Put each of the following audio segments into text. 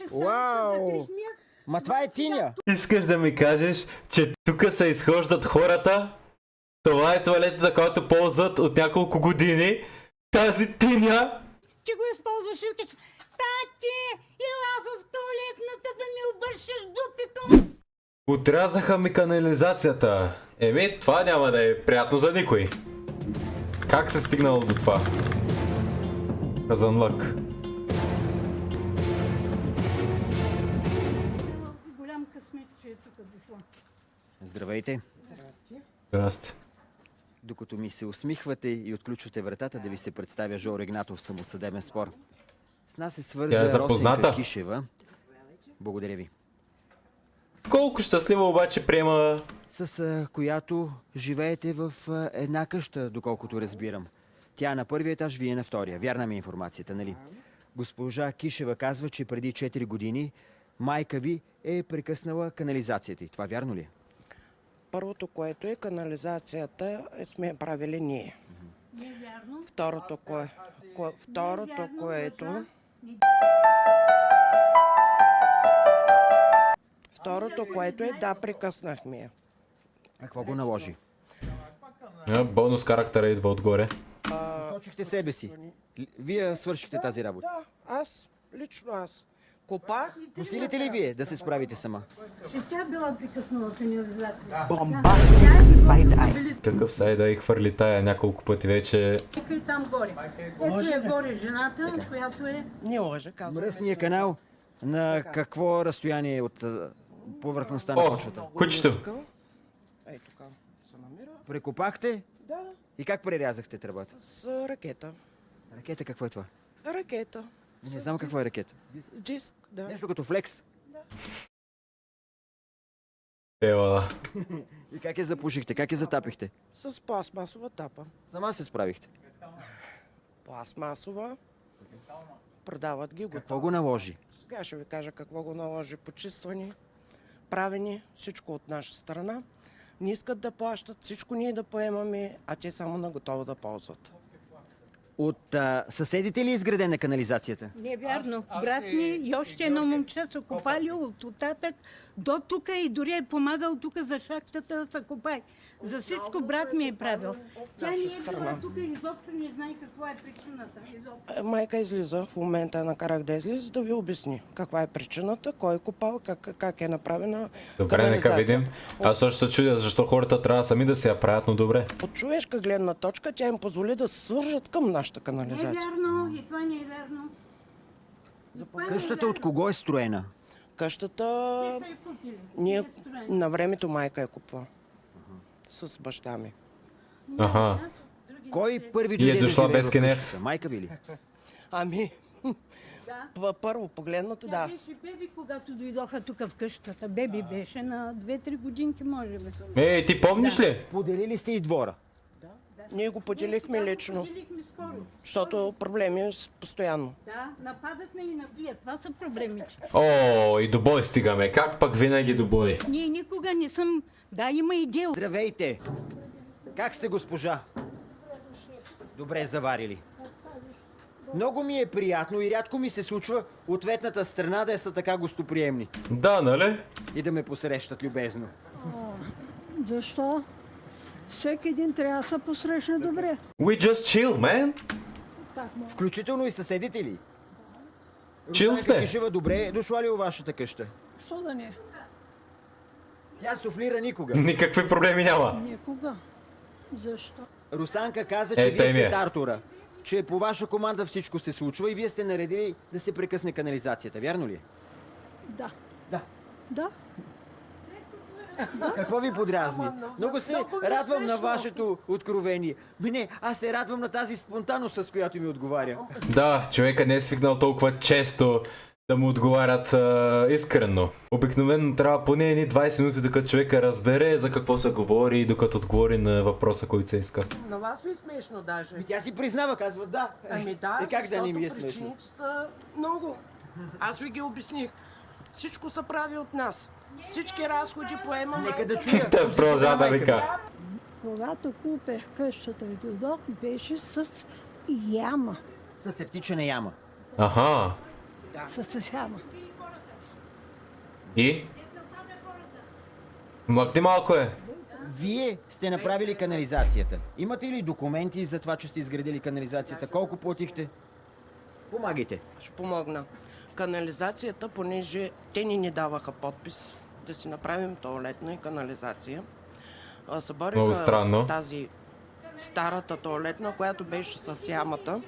Вау! Ма това е Тиня! Искаш да ми кажеш, че тук се изхождат хората? Това е тоалетата, която ползват от няколко години. Тази Тиня! Ти го използваш и кажеш: тати, ела в туалетната да ми обършиш дупето. Отрязаха ми канализацията. Еми, това няма да е приятно за никой. Как се стигнало до това? Казанлък. Голям късмет, че е тук дошла. Здравейте! Здрасти. Докато ми се усмихвате и отключвате вратата, да ви се представя Жоро Игнатов, съм от съдебен спор. С нас се Тя е свърза запозната? Росенка Кишева. Благодаря ви. Колко щастливо обаче приема... С която живеете в една къща, доколкото разбирам. Тя на първия етаж, вие на втория. Вярна ми е информацията, нали? Госпожа Кишева казва, че преди 4 години майка ви е прекъснала канализацията. И това вярно ли е? Първото, което е канализацията, сме правили ние. Не е вярно. Второто, което... Второто, което е, да, прекъснахме я. Какво го наложи? Бонус характера идва отгоре. Посочихте себе си. Вие свършихте тази работа. Да, лично аз. Копах. Усилите ли вие да се справите сама? И тя била прекъснала канализация. Bombastic side eye. Какъв сайда и хвърли тая няколко пъти вече. Нека и там горе. Ето е горе жената, която е... Не лъжа, казвам. Мръсния канал на какво разстояние от повърхността на О, почвата? кучето. Ей, тук се намира. Прекопахте Да, и как прерязахте тръбата? с ракета. Ракета, какво е това? Ракета. Не знам какво е ракета. Диск, да. Нещо като флекс. Ела. И как я запушихте? Как я затапихте? С пластмасова тапа. Сама се справихте. Пластмасова. Продават ги. Какво го наложи? Сега ще ви кажа какво го наложи. Почистване, правене, всичко от наша страна. Не искат да плащат, всичко ние да поемаме, а те само на готово да ползват. От съседите ли е изградена канализацията? Не е вярно. Брат ми и още едно момче са копали от оттатък до тук и дори е помагал тук за шахтата да се копай. За всичко брат ми е правил. Тя не е била тук и изобщо не знае каква е причината. Изобщо. Майка излиза, в момента я накарах да излиза, да ви обясни каква е причината, кой е копал, как е направена Добре, нека видим. Аз също се чудя защо хората трябва сами да се я правят, но добре. От човешка гледна точка тя им позволи да се свържат към нашата Не е канализация. вярно и това не е вярно. Къщата от кого е строена? Къщата Те са я купили. ние на времето майка я купва. С баща ми. Аха. Кой първи И е дойде да дошла живее без в кенеф. къщата? Майка ви ли? Ами, Да. първо погледнато, Тя да. беше беби, когато дойдоха тук в къщата. Беби беше на 2-3 годинки, може би. Ей, ти помниш ли? Поделили сте и двора. Ние го поделихме лично, Поделихме скоро. защото проблеми е постоянно. Да, нападат ме и набият. Това са проблемите. О, и до бой стигаме. Как пък винаги до бой? Ние никога не съм... Да, има и дел. Здравейте! Как сте, госпожа? Добре заварили. Много ми е приятно и рядко ми се случва ответната страна да са така гостоприемни Да, нали? и да ме посрещат любезно. Защо? Всеки един трябва да се посрещне добре. We just chill, man. Как му? Включително и съседите ли? Чил Русанка сме. Кишева добре е дошла ли у вашата къща? Що да не? Тя суфлира никога. Никакви проблеми няма. Никога. Защо? Русанка каза, че Е, вие тъй ми сте е. тартора. Че по ваша команда всичко се случва и вие сте наредили да се прекъсне канализацията. Вярно ли е? Да. Да. Да. Какво ви подразни? Много се радвам на вашето откровение. Не, аз се радвам на тази спонтанност, с която ми отговаря. Да, човека не е свикнал толкова често да му отговарят искрено. Обикновено трябва поне едни 20 минути, докато човека разбере за какво се говори и докато отговори на въпроса, който се иска. На вас ви е смешно даже. И тя си признава, казва да. Ами да, И как да не ми е защото смешно? причините са много. Аз ви ги обясних. Всичко се прави от нас. Всички разходи поемаме. Нека да чуя. Тя продължава да вика. Когато купех къщата и дойдох, беше с яма. Със септичена яма. Аха. С яма. И? Млъкни малко е. Вие сте направили канализацията. Имате ли документи за това, че сте изградили канализацията? Колко платихте? Помагайте. Ще помогна. Канализацията, понеже те ни даваха подпис да си направим тоалетна и канализация. Много Събориха странно. тази старата тоалетна, която беше с ямата.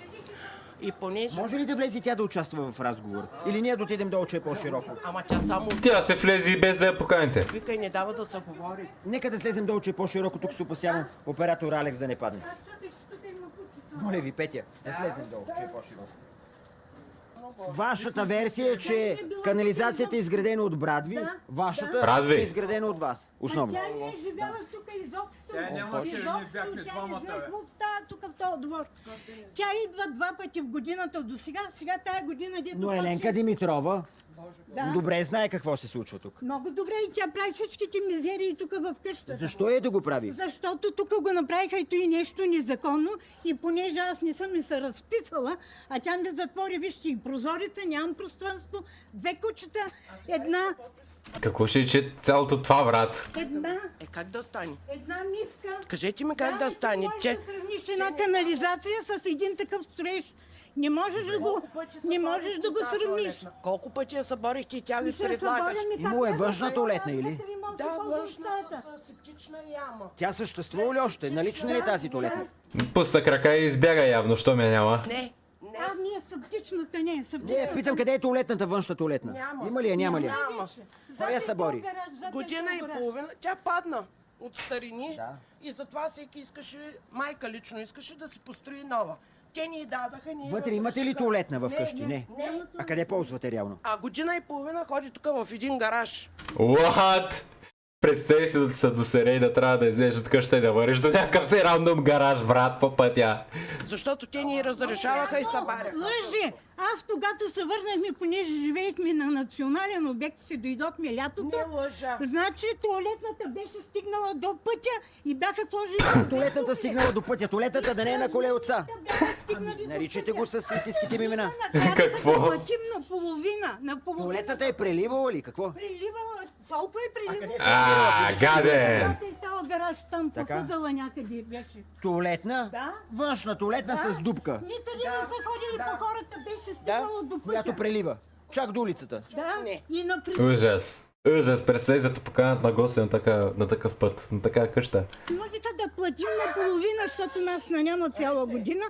И понеже... Може ли да влезе тя да участва в разговор? Или ние да отидем долу, че е по-широко? Ама тя само Тя се влезе и без да я поканите. вика и не дава да се говори. Нека да слезем долу, че е по-широко. Тук се опасявам оператор Алекс да не падне. Моля ви, Петя, да слезем долу, че е по-широко. Вашата версия е, че канализацията е изградена от брат ви. Вашата Брат ви. че е изградена от вас. Основно. Тя не е живяла тук изобщо. Тя нямаше, Изобщо, ние бяхме тя не двамата, знае бе. какво става тук в този двор. Тя идва 2 пъти в годината до сега. Сега тая година дето... Но Еленка Димитрова Да. добре знае какво се случва тук. Много добре и тя прави всичките мизерии тук в къщата. Защо е да го прави? Защото тук го направиха и той нещо незаконно и понеже аз не съм и се разписала, а тя ми затвори, вижте, и прозореца, нямам пространство, 2 кучета, една Какво ще че цялото това, брат? Как да стане? една мивка. Кажете ми как да стане. Ти можеш да сравниш една канализация с един такъв строеж. Не можеш да го сравниш. Колко пъти я съборихте и тя ви Ще предлагаш? съборя ми как Имало е да външна се туалетна, прави, или? вътре и може Да, да ползва външна стаята. с септична яма. Тя съществува ли още? Налична ли е тази туалетна? Пусна крака и избяга явно, що ме няма. Не, Ние септичната не е Не, септичната. питам къде е туалетната външна туалетна? Няма. Има ли я, няма ли я? Няма. Кой я събори? Година и половина тя падна от старини Да. и затова всеки искаше, майка лично искаше да си построи нова. Те ни дадаха, ние Вътре имате ли разрешиха. туалетна в къщи? Не. Не. А къде ползвате реално? А година и половина ходи тук в един гараж. What? Представи си да се досере и да трябва да излезеш от къща и да вървиш до някакъв си рандом гараж, брат, по пътя. Защото те ни разрешаваха и събаряха. Лъжи! Аз когато се върнахме, понеже живеехме на национален обект, си дойдохме лятото. Не лъжа. Значи туалетната беше стигнала до пътя и бяха сложили... Туалетната стигнала до пътя. Туалетната да не е на колелца. Бяха стигнали до Наричайте го с истинските ми имена. Какво? Да платим наполовина. Туалетната е преливала ли? Какво? Преливала, толкова е преливала. Гаден! И става гараж там, Така. походала някъде беше. Туалетна? Да. Външна туалетна с дупка, Никъде не са ходили по хората, беше стигнала до пътя. която прелива. Чак до улицата. Да, и на Ужас. Ужас, представи да те поканят на гости на такъв път, на такава къща. Можеха да платим наполовина, защото нас няма цяла година.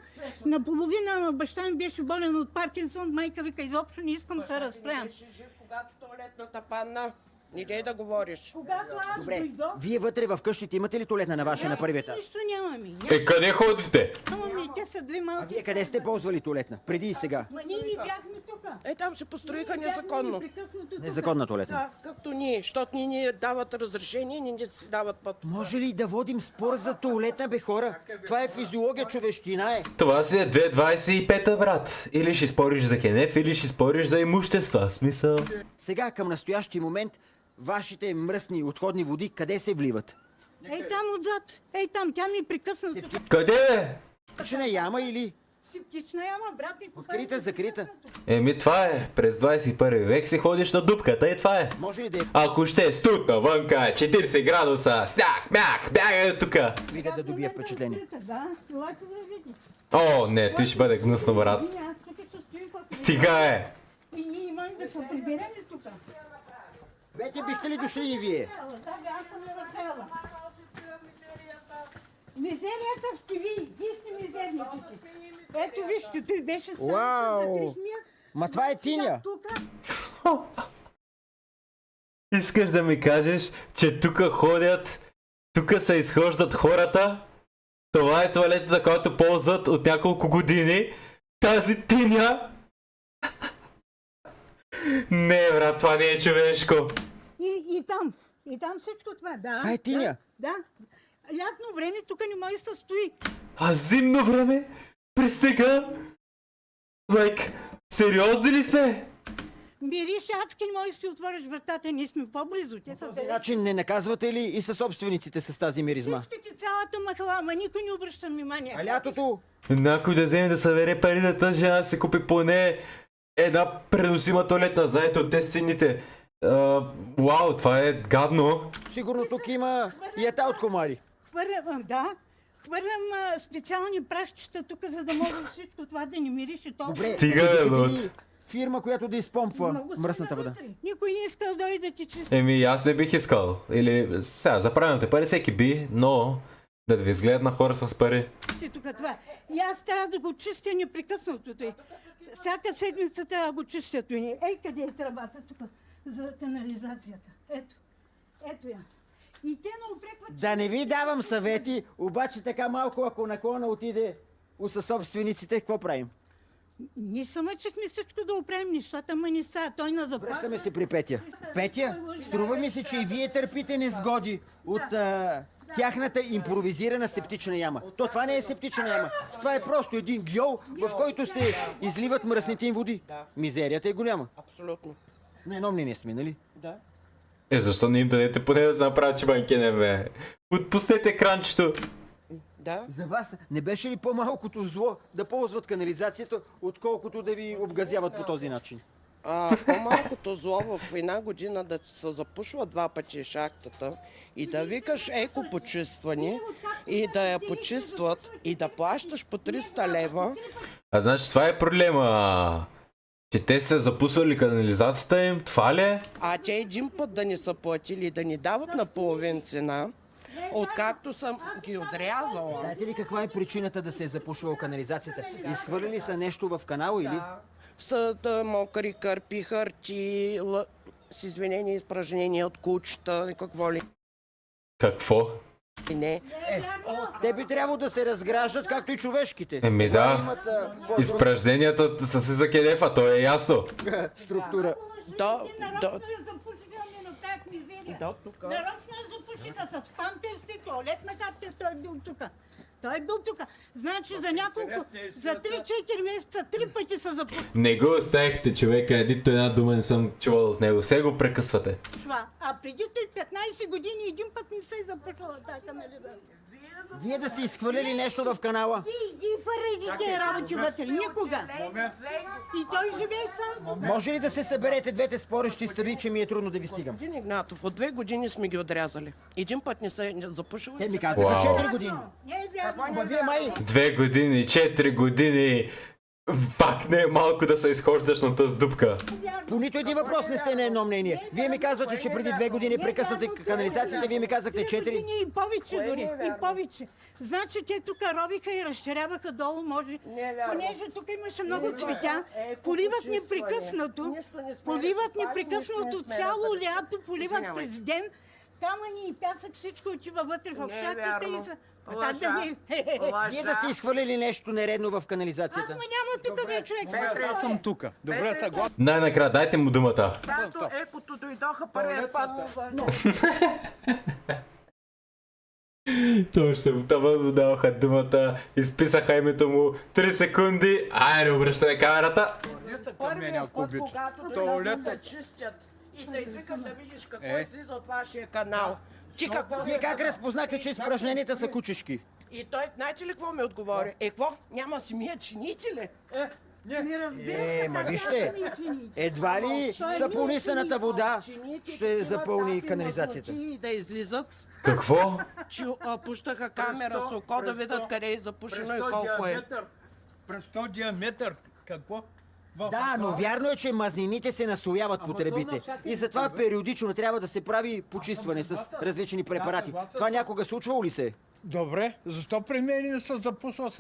Наполовина, ама баща ми беше болен от Паркинсон. Майка вика, изобщо не искам да се разправям. Беше жив, когато туалетната падна. Не дей да говориш. Когато аз Добре, дойдох, вие вътре в къщите имате ли туалетна на вашия на първия етаж? нищо нямаме. Къде ходите? Нямаме, те са 2 малки. Вие къде сте ползвали туалетна? Преди и сега. Ма ние не бяхме тук. Там се построиха Ние бяхме незаконно. непрекъснато тук. Незаконна туалетна. Да, както ние, защото ни дават разрешение, ни не си дават път. Може ли да водим спор за туалетна, бе хора? Това е физиология, човещина е. Това си е 2.25, брат. Или ще спориш за кенеф, или ще спориш за имущества. Смисъл. Сега, към настоящия момент, вашите мръсни отходни води къде се вливат? Ей там отзад. Ей там, тя ми прекъсна. Къде бе? Септична яма или? Септична яма, брат ми. Открита, закрита. Еми това е. През 21 век си ходиш на дупката и това е. Може ли да е Ако ще е студ навънка, 40 градуса, сняг, мяк, бягай от тука. вида да добия впечатление? Да, елате да видите. О, не, той ще бъде гнусно, брат. Аз тук ще стоим, когато... Стига е. И ние имаме да се приберем тук. Вече бихте ли дошли и вие? Да, бе, аз съм я направила. Мизерията сте ви, вие сте мизерниците. Ето вижте, той беше станата Уау! за Крисмия. Ма това е Тиня. Тук Искаш да ми кажеш, че тук ходят, тук се изхождат хората? Това е туалетата, която ползват от няколко години. Тази Тиня? Не, брат, това не е човешко. и там всичко това, да. Това е Тиня. Да. Лятно време тук не може да се стои. А зимно време? Пристига? Сериозни ли сме? Мириш адски, не можеш да си отвориш вратата, ние сме по-близо. Те са далеч. Значи не наказвате ли и със собствениците с тази миризма? Всичките, цялата махала, ама никой не обръща внимание. А лятото? Някой да вземе да събере пари да тази жена да се купи поне една преносима туалетна, знаете, от те сините. Вау, това е гадно. Сигурно тук има и ета от комари. Хвърлям специални прахчета тук, за да може всичко това да ни мирише толкова. Добре, Стига, бе, кажете Лот. ли фирма, която да изпомпва мръсната вода. Никой не иска да дойде да ти чисти. Еми, аз не бих искал. Или сега, за правилните пари всеки би, но да ви изгледат на хора с пари. Тук това. И аз трябва да го чистя непрекъснато. Тъй. Всяка седмица трябва да го чистя. Ей, къде е тръбата тук за канализацията? Ето я. И те не упрекват, Да не ви давам съвети, обаче така малко, ако наклона отиде у съсобствениците, какво правим? ние се мъчихме всичко да оправим нещата, ама не са. Той на заплата. Връщаме се при Петя. Петя, струва ми се, че и вие търпите незгоди от тяхната импровизирана септична яма. То това не е септична яма. Това е просто един гьол, в който се изливат мръсните им води. Да. Мизерията е голяма. Абсолютно. На едно мнение сме, нали? Да. Защо не им дадете поне да се направят чебанкене, бе? Отпуснете екранчето. Да. За вас не беше ли по-малкото зло да ползват канализацията, отколкото да ви обгазяват по този начин? По-малкото зло в една година да се запушва 2 пъти шахтата и да викаш екопочистване и да я почистват и да плащаш по 300 лева. А значи това е проблема. Че те са запусвали канализацията им, това ли е? А те един път да ни са платили и да ни дават на половин цена, откакто съм ги отрязала. Знаете ли каква е причината да се е запушвала канализацията? Изхвърлили са нещо в канала или? Са мокри кърпи, харти, с извинение изпражнения от кучета, какво ли Какво? не. Те би трябвало да се разграждат, както и човешките. Еми Това да. имат Изпражненията са се за кедефа, то е ясно. структура. Да, да. И до тук. нарочно запушиха с памперси, туалетна капка, той е бил тук. Той е бил тук. Значи за няколко, за 3-4 месеца, 3 пъти са запушили. Не го оставихте човека, едито една дума не съм чувал от него. Все го прекъсвате. А преди той 15 години един път не се е запушила тази канализация. Вие да сте изхвърлили нещо в канала. И фарайте тези работи вътре. Никога. И той живее сам. Може ли да се съберете двете спорещи страни, че ми е трудно да ви стигам? Господин Игнатов, от 2 години сме ги отрязали. Един път не се запушили. Те ми казаха Вау. 4 години. Не е вярно. Ама вие май 2 години, 4 години. Пак не е малко да се изхождаш на тази дупка. по нито един въпрос не сте на едно мнение. Вие ми казвате, че преди 2 години прекъснате канализацията, вие ми казахте 4. И повече дори, и повече. Значи те тук ровиха и разширяваха долу, може. Понеже тук имаше много цветя, поливат непрекъснато, цяло лято, поливат през ден. Камъни и пясък, всичко отива вътре в шахтата и са... Вие да сте изхвърлили нещо нередно в Аз канализацията. ме няма тук, бе, човек. Аз съм тук. Добре, съгласен. Най-накрая, дайте му думата. Когато екото дойдоха първия път. Точно, това му даваха думата, изписаха името му 3 секунди. Айде, обръщаме камерата. Първия път, когато дойдоха да чистят и да извикам да видиш какво излиза от вашия канал. Ти какво? Вие как разпознахте, че изпражненията са кучешки? И той, знаете ли какво ми отговори? Какво? Няма си мия чините ли? Ма вижте, едва ли сапонисаната вода ще запълни канализацията. И да излизат, Какво? че пущаха камера с око да видят къде е запушено и колко е. През 100 диаметър. Какво? Да, но вярно е, че мазнините се наслояват по тръбите. И затова периодично трябва да се прави почистване с различни препарати. Това някога случвало ли се? Добре, защо при мен не се запусва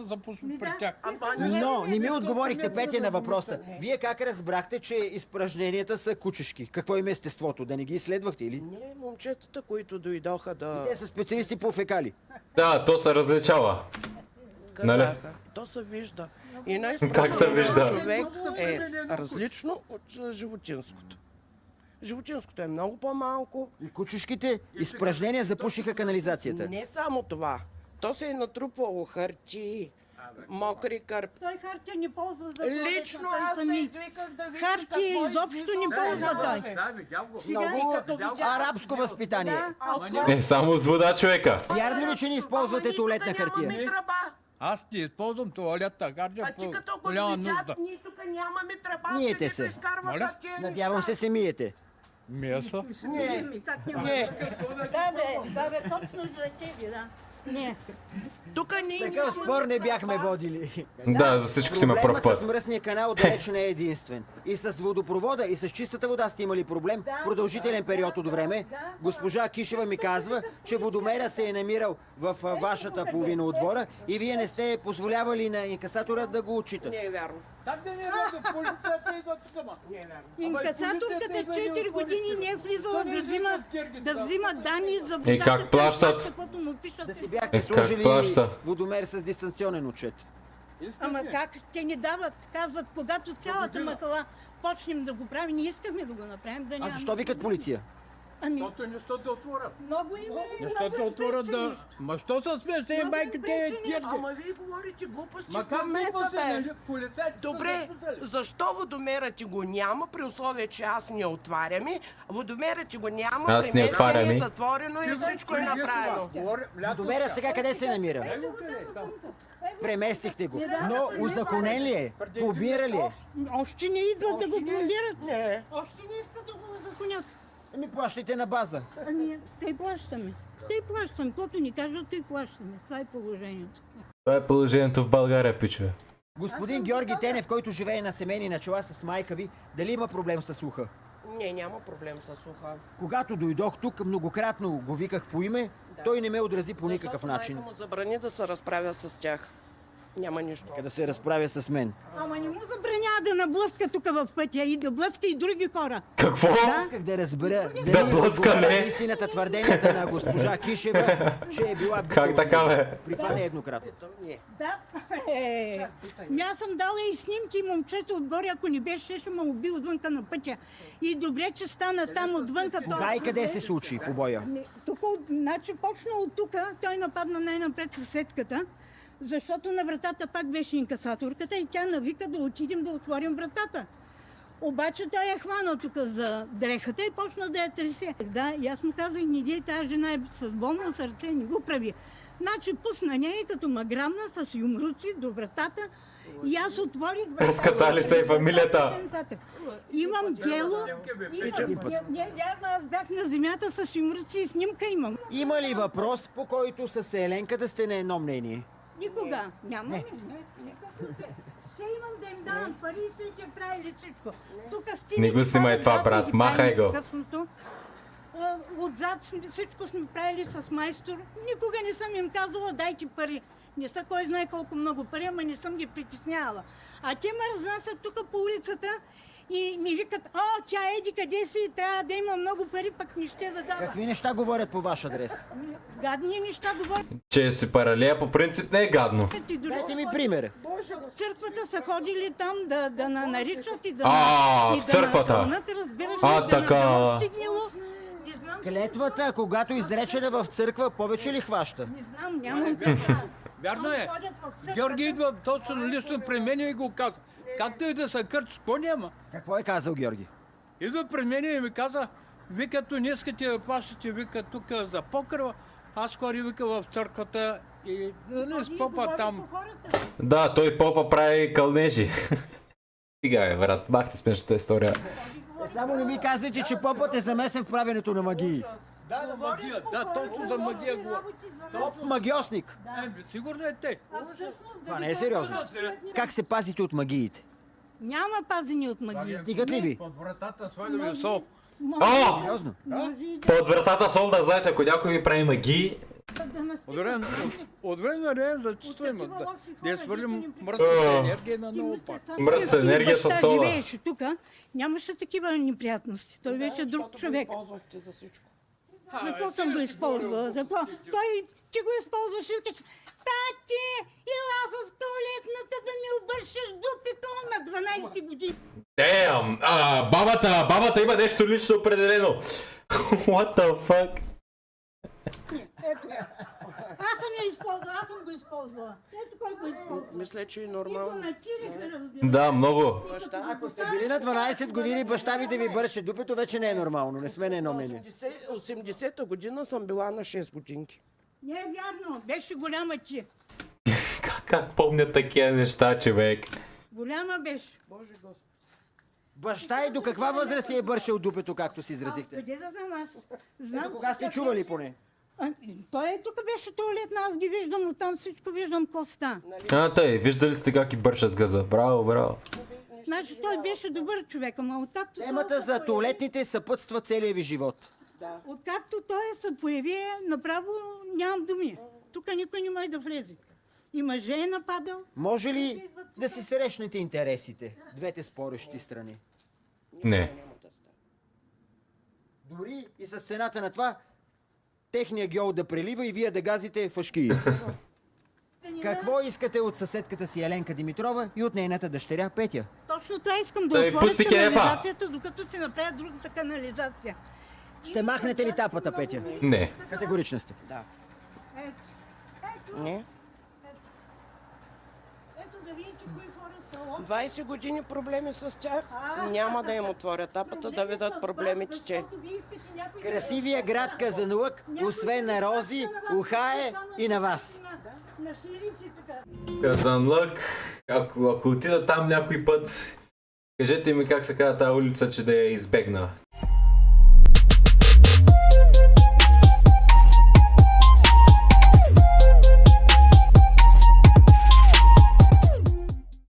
при тях? Но не ми отговорихте, Петя, на въпроса. Вие как разбрахте, че изпражненията са кучешки? Какво им е естеството? Да не ги изследвахте или? Не, момчетата, които дойдоха да Те са специалисти по фекали. Да, то се различава. Нали? казаха, то се вижда. И Как се вижда? човек е различно от животинското. Животинското е много по-малко. И кучешките изпражнения запушиха канализацията. Не само това. То се е натрупвало харти, мокри кърпи. Той хартия не ползва за Лично аз те извиках да видиш Хартия какво изобщо не излиза ползва от той. канала. Да, видял го. Много като видя- арабско възпитание. Не, само с вода, човека. Вярно ли, че не използвате туалетна хартия? Нямаме тръба. Аз не използвам туалетна хартия А по ти като го голяма видят, нужда. ние тук нямаме тръба. Миете където се. изкарва Моля? хартия Надявам се миете. Месо. Не. Да, бе, точно за тебе, да. Не. Тук ние Такъв спор не бяхме водили. Да, за всичко си има пръв Проблемът с път. мръсния канал далеч не е единствен. И с водопровода, и с чистата вода сте имали проблем продължителен период от време. Госпожа Кишева ми казва, че водомера се е намирал в вашата половина от двора и вие не сте позволявали на инкасатора да го отчита. Не е вярно. Как да не идва? Полицията идва тук, ма. Не е вярно. Инкасаторката 4 години не е влизала да взима данни за водата. И как плащат? Каквото му пишат. Да си бяхте Как сложили плаща? водомер с дистанционен отчет. Ама как? Те ни дават, казват, когато цялата махала почнем да го правим, ние искахме да го направим, да А няма. защо викат полиция? Ами, Защото не ще да отворят. много им е. Не ще да отворят да... Ма що се смееш, те майка те е тирди? Ама вие говорите глупости Ма в как момента, глупости, бе. нали? Полицайите са Добре, записали. защо водомерът ти го няма, при условие, че аз не отваряме? Водомерът ти го няма, Аз не отварям, преместен е, и? затворено и всичко е направено. Водомера сега къде се намира? Преместихте го. Но узаконен ли е? Побира ли е? Още не идват да го пломбират. Не. Още не искат да го законят. Ами плащайте на база. Ами, те плащаме. Те плащаме. Каквото ни кажат, той плащаме. Това е положението. Това е положението в България, пичове. Господин Георги Тенев, който живее на семейни начала с майка ви, дали има проблем с слуха? Не, няма проблем с слуха. Когато дойдох тук, многократно го виках по име, той не ме отрази по никакъв Защото начин. майка му забрани да се разправя с тях. Няма нищо. Да се разправя с мен. Ама не му забранява да наблъска тук в пътя и да блъска и други хора. Какво? Исках да разбера Да блъскаме. отговаря истината твърденията на госпожа Кишева, че е била битова. Как така, бе? При това нееднократно. Не. Да. Аз съм дала и снимки и момчето отгоре, ако не беше, ще ме убил отвънка на пътя. И добре, че стана там отвънка. Кога и къде се случи побоя? Тук, значи почна от тук, той нападна най-напред съседката, защото на вратата пак беше инкасаторката и тя навика да отидем да отворим вратата. Обаче той я хвана тук за дрехата и почна да я тресе. Да, и аз му казах, не дей, тази жена е с болно сърце, не го прави. Значи пусна нея и като ма грабна с юмруци до вратата и аз отворих вратата. Разкатали се и фамилията. Имам дело. Не, вярно, аз бях на земята с юмруци и снимка имам. Има ли въпрос, по който с Еленка да сте на едно мнение? Никога. Няма. Не. Все имам да им давам пари и се те правили всичко. Тук Не го снимай това, брат. Махай го. Отзад всичко сме правили с майстор. Никога не съм им казала, дайте пари. Не са кой знае колко много пари, ама не съм ги притеснявала. А те ме разнасят тук по улицата и ми викат, тя еди къде си, трябва да има много пари, пък не ще да дава. Какви неща говорят по ваш адрес? Гадни неща говорят. Че си паралия по принцип не е гадно. Дайте ми пример. В църквата са ходили там да наричат и да... В и да църквата. накълнат, разбираш ли, да така. накълнат стигнало. Не знам, Клетвата, когато изречена в църква, повече ли хваща? не знам, нямам Вярно е. Ходят в църквата. Георги идва точно лично при мен и го казва. Както и да се кърчи, по няма. Какво е казал Георги? Идва при мен и ми каза, вие като не искате да плащате, вика тук за покрива, аз хори вика в църквата и с попа там. Да, той попа прави кълнежи. Стига е, брат, бахте смешната история. Само не ми казвайте, че попът е замесен в правенето на магии. Да, на магия, да, точно за магия го. Поп магиосник. Сигурно е те. Това не е сериозно. Как се пазите от магиите? Няма пазени от магия. Стигат ли ви? Под вратата слагаме сол. О! Сериозно? Под вратата сол да знаете, ако някой ви прави магии, От време на време зачувстваме да я свърлим мръсната енергия на много пак. мръсна енергия с сола. живееше тук, нямаше такива неприятности. Той беше друг човек. Ползвахте за всичко. За какво съм го използвала? За какво? Той ти го използваш и казва, тати, ела в туалетната да ми обършиш дупето на 12 години. Damn! Бабата има нещо лично определено. What the fuck? Ето я. Аз съм я използвала, аз съм го използвала. Ето кой го използва. Мисля, че е И го нормално. натириха, разбира. Да, много. Ако сте били на 12 години, баща ви да ви бърше дупето, вече не е нормално. Не сме на едно мнение. 80-та година съм била на 6 годинки. Не е вярно, беше голяма ти. Как помня такива неща, човек? Голяма беше. Боже Господи. Баща и до каква възраст е бършил дупето, както се изразихте? Къде да знам аз? Знам, Кога сте чували поне? Той е тук беше туалетна, аз ги виждам, оттам всичко виждам какво стана. Тъй, виждали сте как и бършат газа. Браво, браво. Значи той беше добър човек, ама откакто... Темата за туалетните съпътства целия ви живот. Откакто той се появи, направо нямам думи. Тук никой не може да влезе. И мъже е нападал. Може ли да си срещнете интересите, двете спорещи страни? Не. Дори и с цената на това, техния гьол да прелива и вие да газите фашкии. Какво искате от съседката си Еленка Димитрова и от нейната дъщеря Петя? Точно това искам да Дай, отворя пусти кефа. канализацията, докато се направят другата канализация. Ще махнете ли тапата, Петя? Не. Категорична сте. Да. Ето, Не. ето да видите кои хора са лоши. 20 години проблеми с тях. Няма да им отворят тапата да видят проблемите те. Защото вие искате някой да- Красивия град Казанлък, освен на рози, ухае и на вас. На шериф и така. Казанлък, ако отида там някой път, кажете ми как се казва тази улица, че да я избегна.